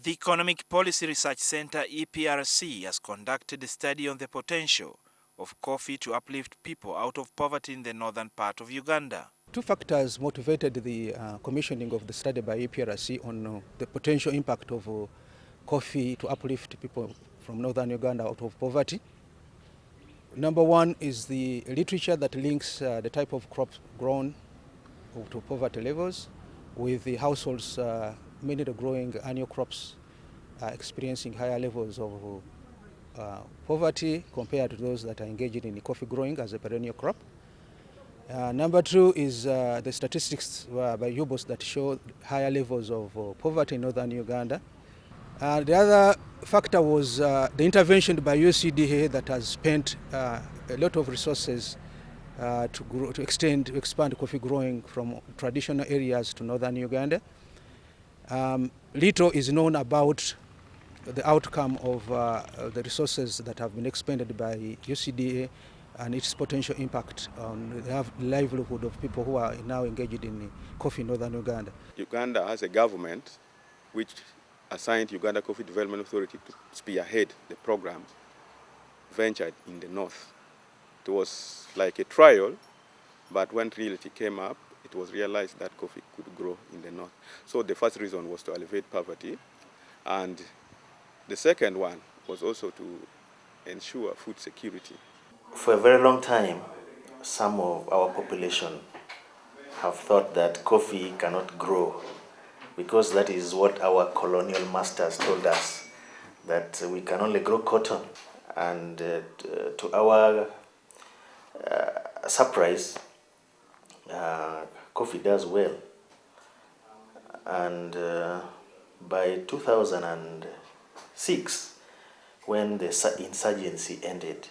The Economic Policy Research Center Eprc has conducted a study on the potential of coffee to uplift people out of poverty in the northern part of Uganda. Two factors motivated the commissioning of the study by Eprc on the potential impact of coffee to uplift people from northern Uganda out of poverty. Number one is the literature that links the type of crops grown to poverty levels with the households mainly growing annual crops experiencing higher levels of poverty compared to those that are engaged in coffee growing as a perennial crop. Number two is the statistics by UBOS that show higher levels of poverty in northern Uganda. The other factor was the intervention by UCDA that has spent a lot of resources to expand coffee growing from traditional areas to northern Uganda. Little is known about the outcome of the resources that have been expended by UCDA and its potential impact on the livelihood of people who are now engaged in coffee in northern Uganda. Uganda has a government which assigned Uganda Coffee Development Authority to spearhead the program ventured in the north. It was like a trial, but when reality came up, it was realized that coffee could grow in the north. So the first reason was to alleviate poverty, and the second one was also to ensure food security. For a very long time, some of our population have thought that coffee cannot grow because that is what our colonial masters told us, that we can only grow cotton. And to our surprise, coffee does well. And by 2006, when the insurgency ended,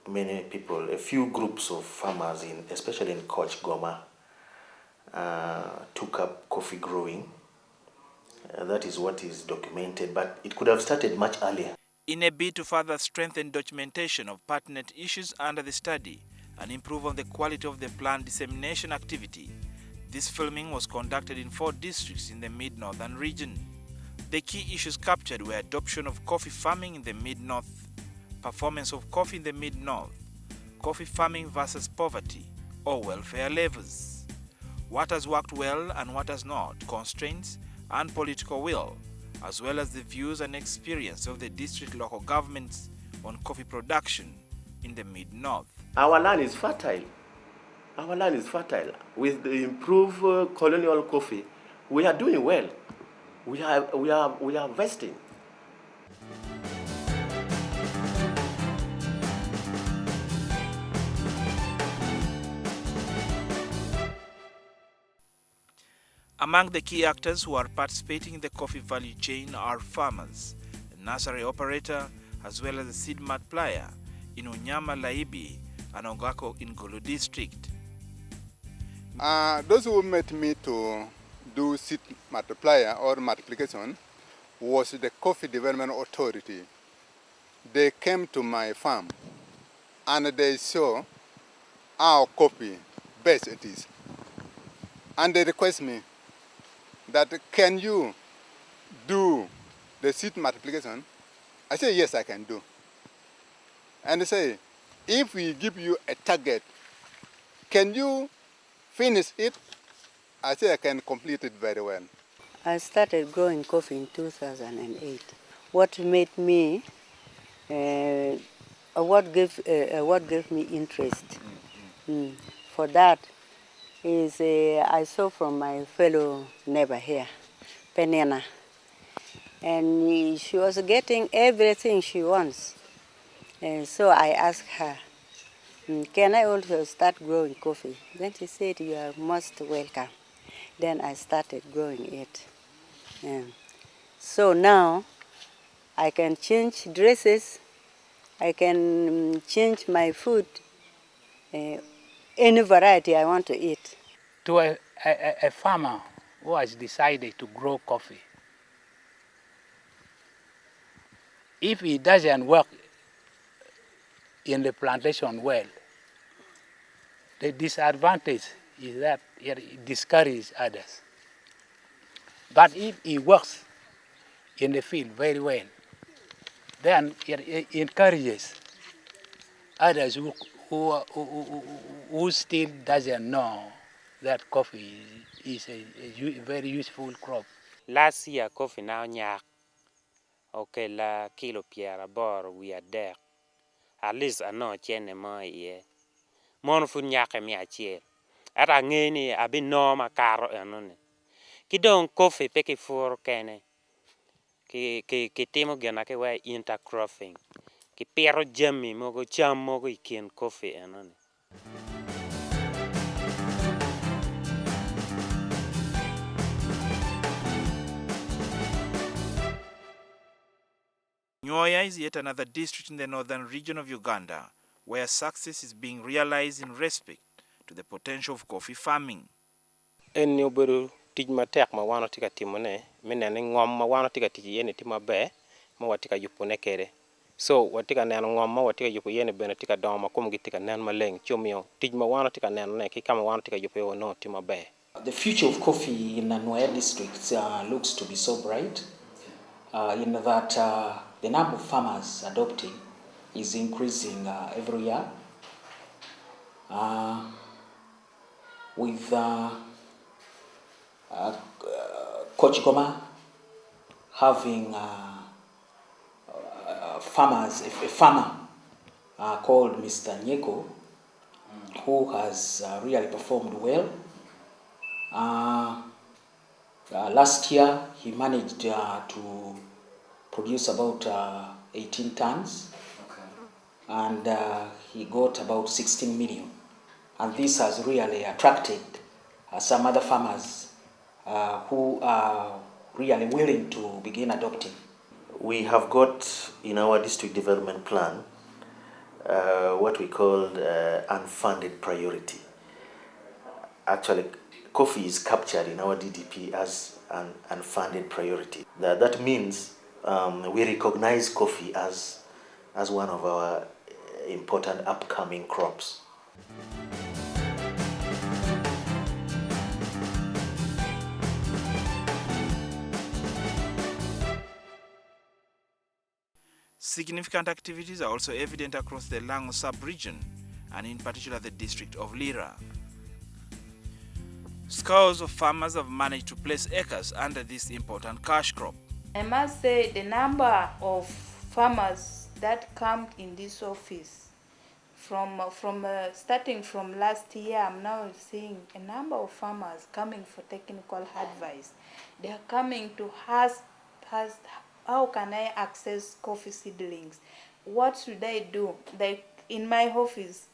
many people, a few groups of farmers, especially in Koch Goma, took up coffee growing. That is what is documented, but it could have started much earlier. In a bid to further strengthen documentation of pertinent issues under the study and improve on the quality of the planned dissemination activity, this filming was conducted in 4 districts in the mid-northern region. The key issues captured were adoption of coffee farming in the mid-north, performance of coffee in the mid-north, coffee farming versus poverty, or welfare levels. What has worked well and what has not, constraints and political will, as well as the views and experience of the district local governments on coffee production in the mid-north. Our land is fertile. Our land is fertile. With the improved colonial coffee, we are doing well. We are vesting. Among the key actors who are participating in the coffee value chain are farmers, a nursery operator, as well as a seed multiplier in Unyama Laibi and Ogako in Gulu district. Those who met me to do seed multiplier or multiplication was the Coffee Development Authority. They came to my farm and they saw how coffee best it is. And they request me that can you do the seed multiplication? I say yes, I can do. And they say, if we give you a target, can you finish it? I say I can complete it very well. I started growing coffee in 2008. What made me, what gave me interest for that is I saw from my fellow neighbor here, Penena, and she was getting everything she wants. And so I asked her, can I also start growing coffee? Then she said, you are most welcome. Then I started growing it. So now I can change dresses, I can change my food, any variety I want to eat. To a farmer who has decided to grow coffee, if he doesn't work in the plantation well, the disadvantage is that it discourages others. But if he works in the field very well, then it encourages others who still doesn't know that coffee is a very useful crop. Last year, coffee now nyak. Okay, la kilo piera bor we are there. At least I know chene mo ye. Mon fu nyak mi achiel. Ara ngeni abi no makaro anone. Kidong coffee peki for kene. Ki timo gana ke wa intercropping. Ki pero jami mogo cham mogo ikin coffee anone. Nyoya is yet another district in the northern region of Uganda where success is being realized in respect to the potential of coffee farming. En ni obedo tij matek ma wan tika timone minene ngom ma wan tika tiji yene tima be ma watika yupune kere. So watika neno ngom ma watika yupu yene bene tika doma kum gitika nen maleng chomio tij ma wan tika neno ne ki kama wan tika yupu no tima be. The future of coffee in Nanoya district looks to be so bright in that the number of farmers adopting is increasing every year. With Coach Goma having a farmer called Mr. Nyeko, who has really performed well. Last year, he managed to produce about 18 tons, and he got about 16 million. And this has really attracted some other farmers who are really willing to begin adopting. We have got in our district development plan what we call unfunded priority. Actually, coffee is captured in our DDP as an unfunded priority. That means we recognize coffee as one of our important upcoming crops. Significant activities are also evident across the Lango sub-region and in particular the district of Lira. Scores of farmers have managed to place acres under this important cash crop. I must say the number of farmers that come in this office starting from last year, I'm now seeing a number of farmers coming for technical advice. They are coming to ask how can I access coffee seedlings? What should I do? Like in my office,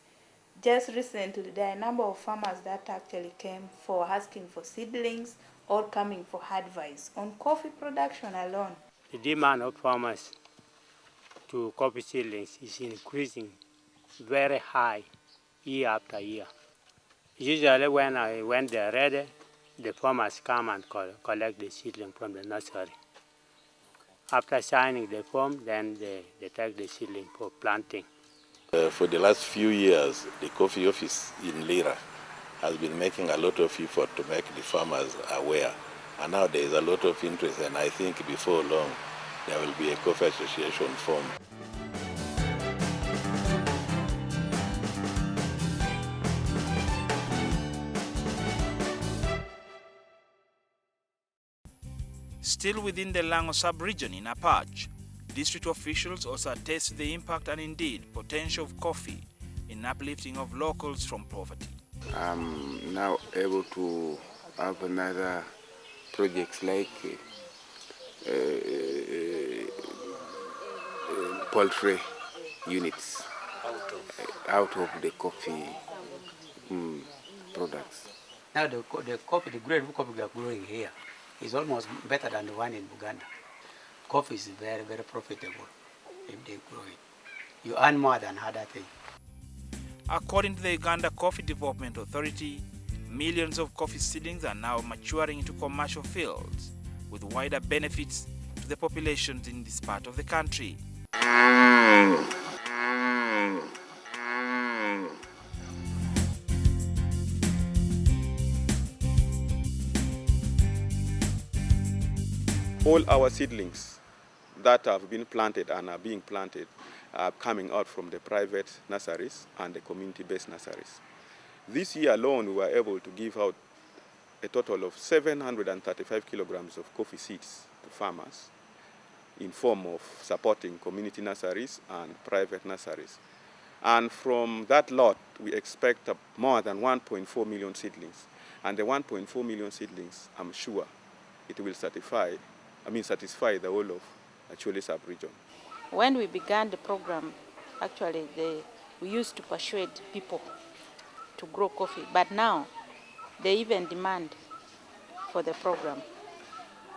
just recently, there are a number of farmers that actually came for asking for seedlings or coming for advice on coffee production alone. The demand of farmers to coffee seedlings is increasing very high year after year. Usually when they're ready, the farmers come and collect the seedling from the nursery. After signing the form, then they take the seedling for planting. For the last few years, the coffee office in Lira has been making a lot of effort to make the farmers aware. And now there is a lot of interest, and I think before long, there will be a coffee association formed. Still within the Lango sub-region in Eprc, district officials also attest the impact and indeed potential of coffee in uplifting of locals from poverty. I'm now able to have another projects like poultry units out of the coffee products. Now the grade of coffee we are growing here is almost better than the one in Uganda. Coffee is very, very profitable if they grow it. You earn more than other things. According to the Uganda Coffee Development Authority, millions of coffee seedlings are now maturing into commercial fields with wider benefits to the populations in this part of the country. All our seedlings that have been planted and are being planted are coming out from the private nurseries and the community-based nurseries. This year alone, we were able to give out a total of 735 kilograms of coffee seeds to farmers in form of supporting community nurseries and private nurseries. And from that lot, we expect more than 1.4 million seedlings. And the 1.4 million seedlings, I'm sure it will satisfy the whole of Acholi sub-region. When we began the program, actually we used to persuade people to grow coffee, but now they even demand for the program.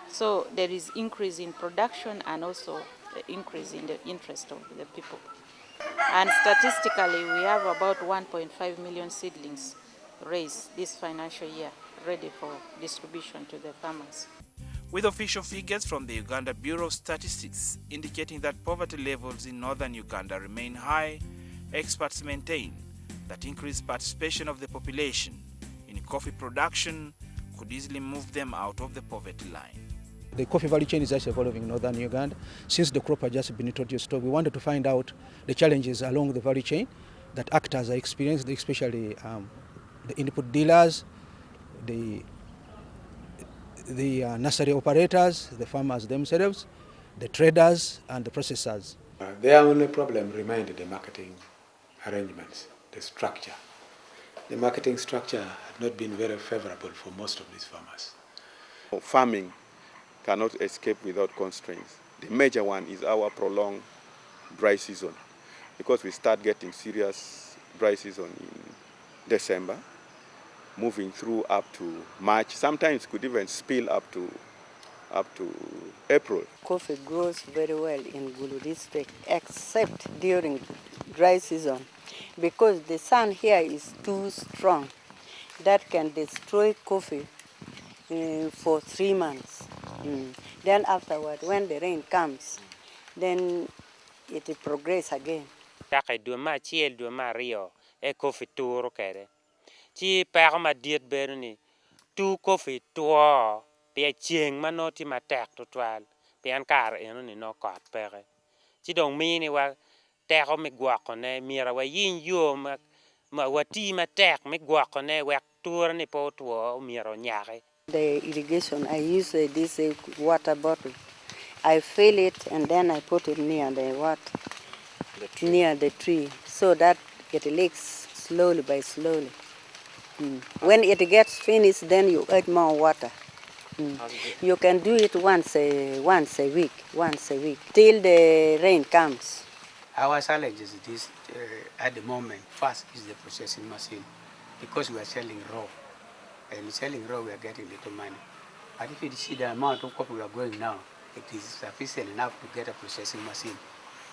So there is increase in production and also the increase in the interest of the people. And statistically, we have about 1.5 million seedlings raised this financial year, ready for distribution to the farmers. With official figures from the Uganda Bureau of Statistics indicating that poverty levels in northern Uganda remain high, experts maintain that increased participation of the population in coffee production could easily move them out of the poverty line. The coffee value chain is just evolving in northern Uganda. Since the crop had just been introduced, so we wanted to find out the challenges along the value chain that actors are experiencing, especially the input dealers, the nursery operators, the farmers themselves, the traders, and the processors. Their only problem remained the marketing arrangements, the structure. The marketing structure had not been very favorable for most of these farmers. Farming cannot escape without constraints. The major one is our prolonged dry season, because we start getting serious dry season in December, moving through up to March. Sometimes could even spill up to April. Coffee grows very well in Gulu district, except during dry season, because the sun here is too strong. That can destroy coffee for 3 months. Then afterward, when the rain comes, then it will progress again. Taka dua ma chiel dua ma rio e coffee turo kere. Chi pego ma diet berni tu coffee tuo pia chieng manoti ma tek to twal pian kar eno ni no kot pege. Chi dong mini wa teko mi gwako ne mira wa yin yo ma wati ma tek mi gwako ne wek tur ni po tuo miro nyake. The irrigation, I use this water bottle. I fill it and then I put it near the near the tree, so that it leaks slowly by slowly. When it gets finished, then you add more water. You can do it once a week, till the rain comes. Our challenge is this at the moment. First is the processing machine, because we are selling raw. And selling raw, we are getting little money. But if you see the amount of coffee we are growing now, it is sufficient enough to get a processing machine.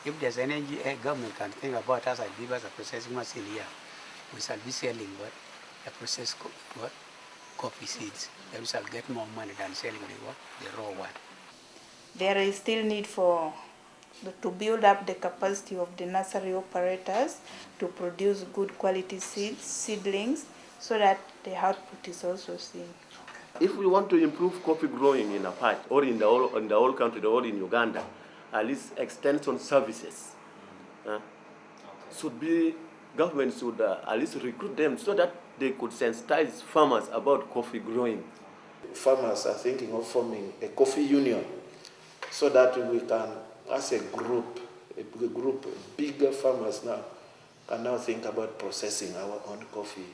If there's any government can think about us and give us a processing machine here, we shall be selling a processed coffee seeds. Then we shall get more money than selling the raw one. There is still need to build up the capacity of the nursery operators to produce good quality seedlings, so that the output is also seen. If we want to improve coffee growing in a part, or in the whole country, or in Uganda, at least extension services should be, government should at least recruit them so that they could sensitize farmers about coffee growing. Farmers are thinking of forming a coffee union, so that we can, as a group, bigger farmers now, can now think about processing our own coffee.